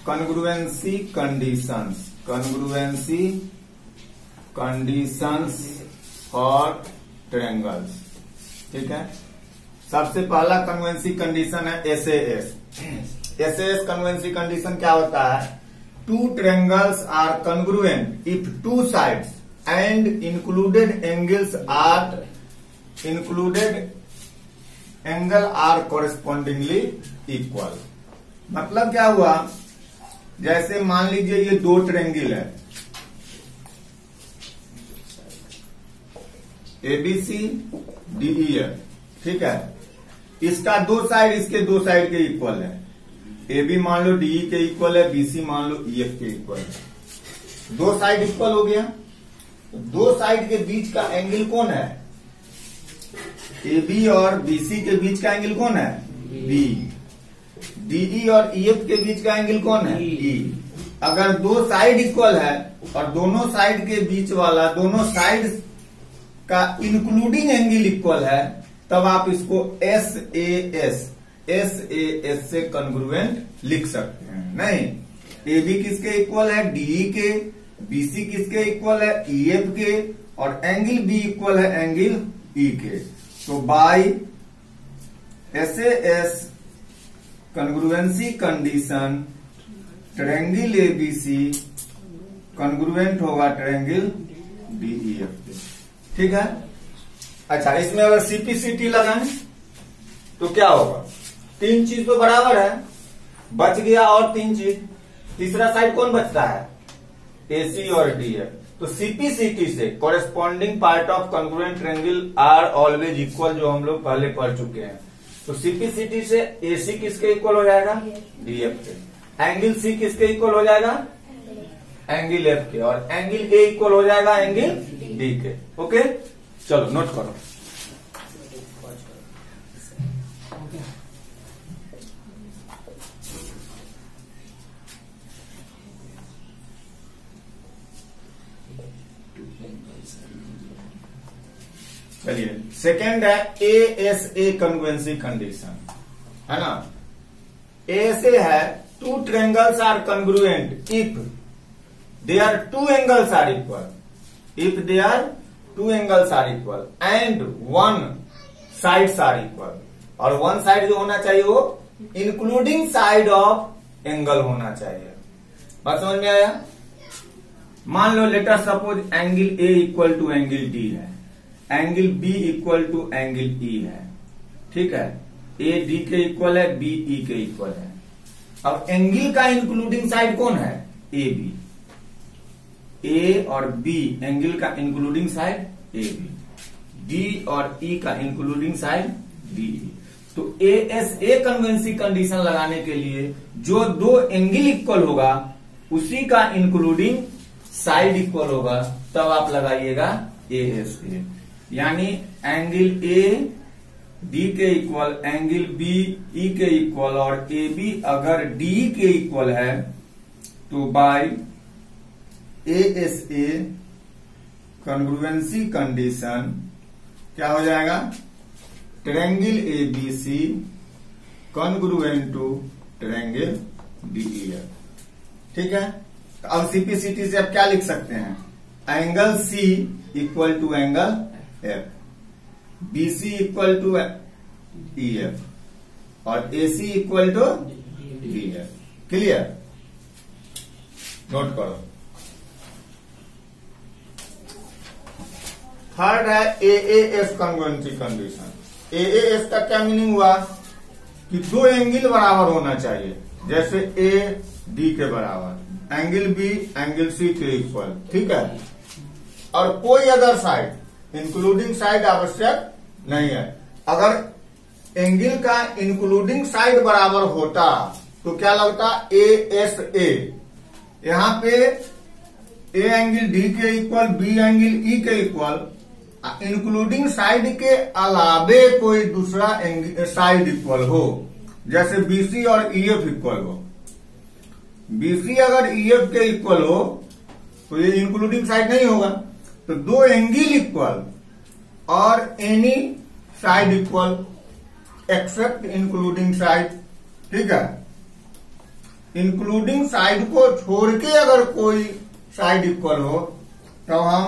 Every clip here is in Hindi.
congruency conditions for triangles। ठीक है, सबसे पहला कन्वेंसी कंडीशन है एसएएस। एसएएस कन्वेंसी कंडीशन क्या होता है? Two triangles are congruent if two sides and included angle are correspondingly equal. मतलब क्या हुआ, जैसे मान लीजिए ये दो ट्रायंगल है एबीसी डीईएफ, ठीक है, इसका दो साइड इसके दो साइड के इक्वल है। एबी मान लो डीई के इक्वल है, बीसी मान लो ईएफ के इक्वल है। दो साइड इक्वल हो गया, दो साइड के बीच का एंगल कौन है? एबी और बीसी के बीच का एंगल कौन है? बी। डीई और ईएफ के बीच का एंगल कौन है? ई। अगर दो साइड इक्वल है और दोनों साइड के बीच वाला दोनों साइड का इंक्लूडिंग एंगल इक्वल है, तब आप इसको एसएएस से कन्ग्रुएंट लिख सकते हैं। नहीं, एबी किसके इक्वल है? डीई के। बीसी किसके इक्वल है? ईएफ के। और एंगल बी इक्वल है एंगल ई के। तो by SAS congruency condition triangle ABC congruent होगा ट्रायंगल डीईएफ के। ठीक है। अच्छा, इसमें अगर सीपीसीटी लगाएं तो क्या होगा? तीन चीज तो बराबर है, बच गया और तीन चीज। तीसरा साइड कौन बचता है? एसी और डीएफ। तो सीपीसीटी से corresponding part of congruent triangle are always equal, जो हम लोग पहले पढ़ चुके हैं। तो सीपीसीटी से एसी किसके इक्वल हो जाएगा? डीएफ के। एंगल सी किसके इक्वल हो जाएगा? एंगल एफ के। और एंगल ए इक्वल हो जाएगा एंगल डी के। ओके, चलो नोट करो। चलिए, सेकेंड है एएसए कन्वेंसी कंडीशन, है ना। एएसए है two triangles are congruent if their two angles are equal, if their two angles are equal and one sides are equal. और वन साइड जो होना चाहिए वो इंक्लूडिंग साइड ऑफ एंगल होना चाहिए। बात समझ में आया? मान लो let us suppose angle A equal to angle D है, angle B equal to angle E है। ठीक है, ए डी के इक्वल है, बी ई के इक्वल है। अब एंगल का इंक्लूडिंग साइड कौन है? ए बी। ए और बी एंगल का including side A B, D और ई का इंक्लूडिंग साइड डी ई। तो एएसए कन्वेंसी कंडीशन लगाने के लिए जो दो एंगल इक्वल होगा उसी का इंक्लूडिंग साइड इक्वल होगा, तब आप लगाइएगा एएसए। यानी एंगल ए डी के इक्वल, एंगल बी ई के इक्वल और ए बी अगर डी के इक्वल है तो बाय एएसए कन्ग्रुएंसी कंडीशन क्या हो जाएगा? Triangle ABC congruent to triangle DEF. ठीक है। तो अब सीपीसीटी से अब क्या लिख सकते हैं? Angle C equal to angle F, BC equal to EF और AC equal to DF. Clear? Note करो। थर्ड है एएएस कन्वेंसी कंडीशन। एएएस का क्या मीनिंग हुआ? कि दो एंगल बराबर होना चाहिए, जैसे ए डी के बराबर, एंगल बी एंगल सी के इक्वल। ठीक है। और कोई अदर साइड इंक्लूडिंग साइड आवश्यक नहीं है। अगर एंगल का इंक्लूडिंग साइड बराबर होता तो क्या लगता? एएसए। यहां पे ए एंगल डी के इक्वल, बी एंगल ई के इक्वल, इंक्लूडिंग साइड के अलावे कोई दूसरा साइड इक्वल हो, जैसे बीसी और ईएफ इक्वल हो। बीसी अगर ईएफ के इक्वल हो तो ये इंक्लूडिंग साइड नहीं होगा। तो दो एंगल इक्वल और any side equal except including side. ठीक है। इंक्लूडिंग साइड को छोड़ के अगर कोई साइड इक्वल हो तो हम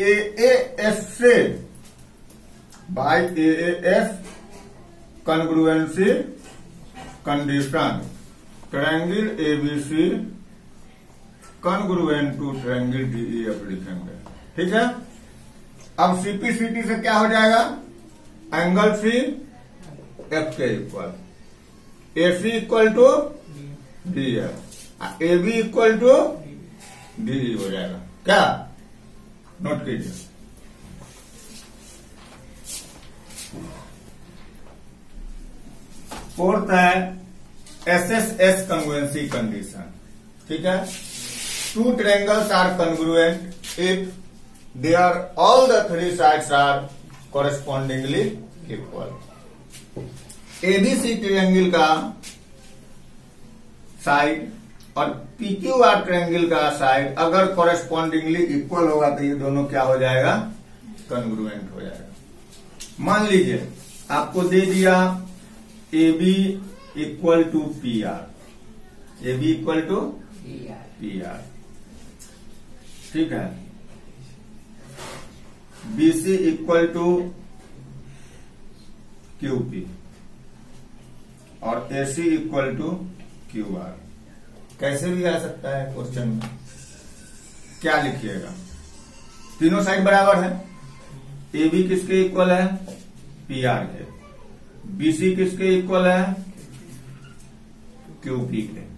AAS से by AAS congruency condition triangle ABC congruent to triangle DEF लिखेंगे। ठीक है। अब CPCT से क्या हो जाएगा, एंगल C F के equal, AC equal to DF, AB equal to DE हो जाएगा। क्या नोट कीजिए। फोर्थ है SSS कॉन्ग्रुएंसी कंडीशन। ठीक है। Two triangles are congruent if they are all the three sides are correspondingly equal। ABC triangle का साइड और PQR ट्रायंगल का साइड अगर कॉरेस्पॉन्डिंगली इक्वल होगा तो ये दोनों क्या हो जाएगा, कॉन्ग्रुएंट हो जाएगा। मान लीजिए आपको दे दिया AB equal to PR, AB equal to PR। ठीक है। BC इक्वल टू QP और AC इक्वल टू QR। कैसे भी आ सकता है क्वेश्चन में। क्या लिखिएगा, तीनों साइड बराबर है। AB किसके इक्वल है, PR के। BC किसके इक्वल है, QP के।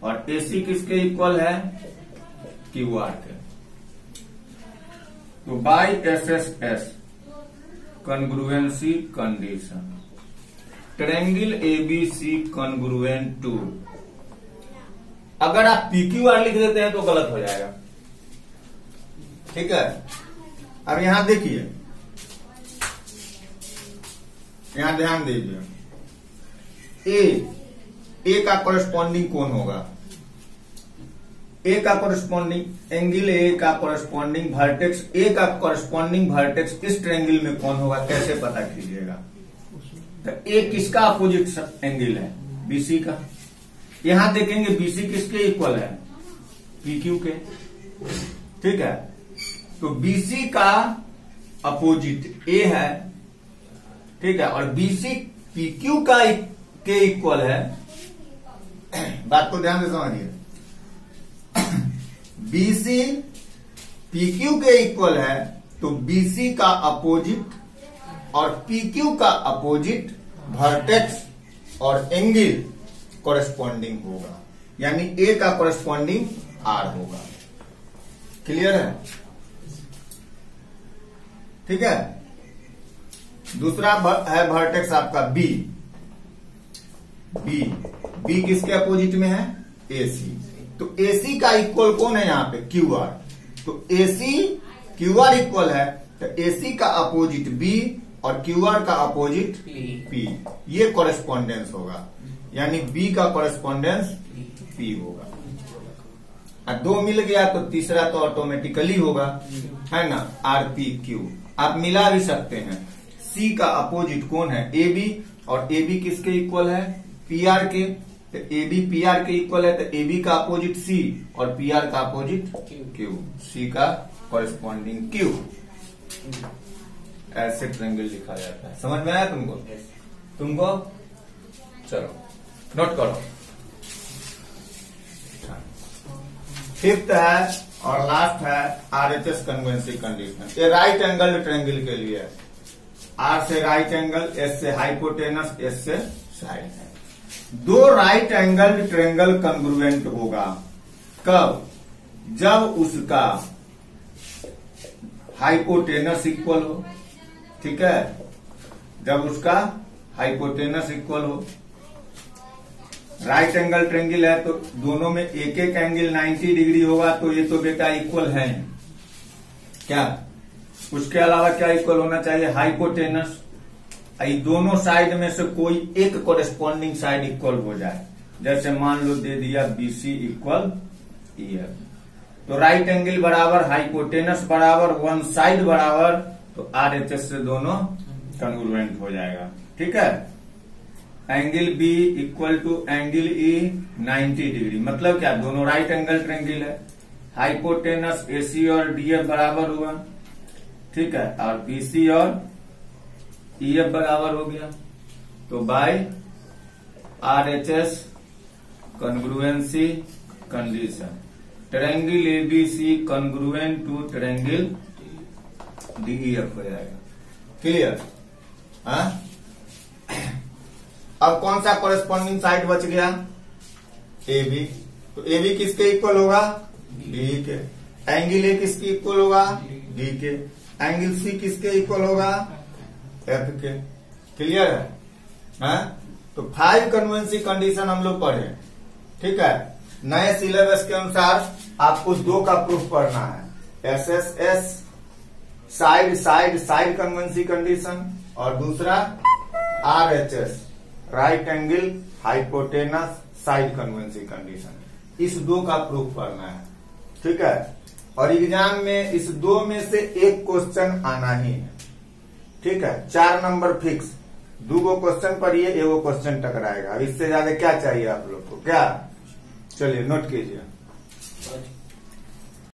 और AC किसके इक्वल है, QR के। तो by SSS congruency condition triangle ABC congruent to, अगर आप PQR लिख देते हैं तो गलत हो जाएगा। ठीक है। अब यहां देखिए, यहां ध्यान दीजिए, ए का कॉरेस्पॉन्डिंग कौन होगा, ए का कॉरेस्पॉन्डिंग एंगल, ए का कॉरेस्पॉन्डिंग वर्टेक्स, ए का कॉरेस्पॉन्डिंग वर्टेक्स इस ट्रायंगल में कौन होगा, कैसे पता कीजिएगा। तो ए किसका अपोजिट एंगल है, BC का। यहां देखेंगे BC किसके इक्वल है, PQ के। ठीक है। तो BC का अपोजिट A है। ठीक है। और BC PQ का के इक्वल है। बात को ध्यान से समझिए, BC PQ के इक्वल है तो BC का अपोजिट और PQ का अपोजिट वर्टेक्स और एंगल कॉरेस्पॉन्डिंग होगा, यानी A का कॉरेस्पॉन्डिंग R होगा। क्लियर है। ठीक है। दूसरा है वर्टेक्स आपका B किसके अपोजिट में है, AC। तो AC का इक्वल कौन है यहां पे, QR। तो AC QR इक्वल है तो AC का अपोजिट B और QR का अपोजिट P, ये कॉरेस्पॉन्डेंस होगा, यानी B का कॉरेस्पॉन्डेंस P होगा। और दो मिल गया तो तीसरा तो ऑटोमेटिकली होगा, है ना, RPQ। आप मिला भी सकते हैं। C का अपोजिट कौन है, AB, और AB किसके इक्वल है, PR के। तो AB PR के इक्वल है तो AB का अपोजिट C और PR का अपोजिट Q, C का कॉरेस्पॉन्डिंग Q। ऐसे ट्रायंगल लिखा जाता है। समझ में आया तुमको? चलो नोट करो। फिफ्थ है और लास्ट है RHS कन्वेंसी कंडीशन। ये राइट एंगल ट्रायंगल के लिए, R से राइट एंगल, S से हाइपोटेनस, S से साइड है। दो राइट एंगल ट्रायंगल कॉन्ग्रुएंट होगा कब, जब उसका हाइपोटेनस इक्वल हो। ठीक है। जब उसका हाइपोटेनस इक्वल हो। राइट एंगल ट्रायंगल है तो दोनों में एक एक एंगल 90 डिग्री होगा, तो ये तो बेटा इक्वल है क्या। उसके अलावा क्या इक्वल होना चाहिए, हाइपोटेनस। दोनों साइड में से कोई एक कॉरेस्पॉन्डिंग साइड इक्वल हो जाए। जैसे मान लो दे दिया BC इक्वल EF, तो राइट एंगल बराबर हाइपोटेनस बराबर वन साइड बराबर, तो RHS से दोनों कॉन्ग्रुएंट हो जाएगा। ठीक है। Angle B equal to angle E 90 degree, मतलब क्या, दोनों राइट एंगल ट्रायंगल है। हाइपोटेनस एसी और डीएफ बराबर हुआ, ठीक है, और बीसी और ईएफ बराबर हो गया। तो by RHS congruency condition triangle ABC congruent to triangle DEF हो जाएगा। क्लियर? हाँ, अब कौन सा कॉरेस्पॉन्डिंग साइड बच गया? A B. तो ए बी किसके इक्वल होगा? डी के। एंगल ए किसके इक्वल होगा? डी के। एंगल सी किसके इक्वल होगा? एफ के। क्लियर है? हाँ? तो 5 कन्वेंसी कंडीशन हम लोग पढ़े, ठीक है। नए सिलेबस के अनुसार आपको 2 का प्रूफ पढ़ना है, SSS side side side congruency condition, और दूसरा RHS right angle hypotenuse side congruency condition. इस 2 का प्रूफ पढ़ना है, ठीक है। और एग्जाम में इस 2 में से एक क्वेश्चन आना ही है, ठीक है। 4 नंबर फिक्स, 2 क्वेश्चन पढ़िए, 1 क्वेश्चन टकराएगा। इससे ज्यादा क्या चाहिए आप लोग को? क्या? चलिए नोट कीजिए।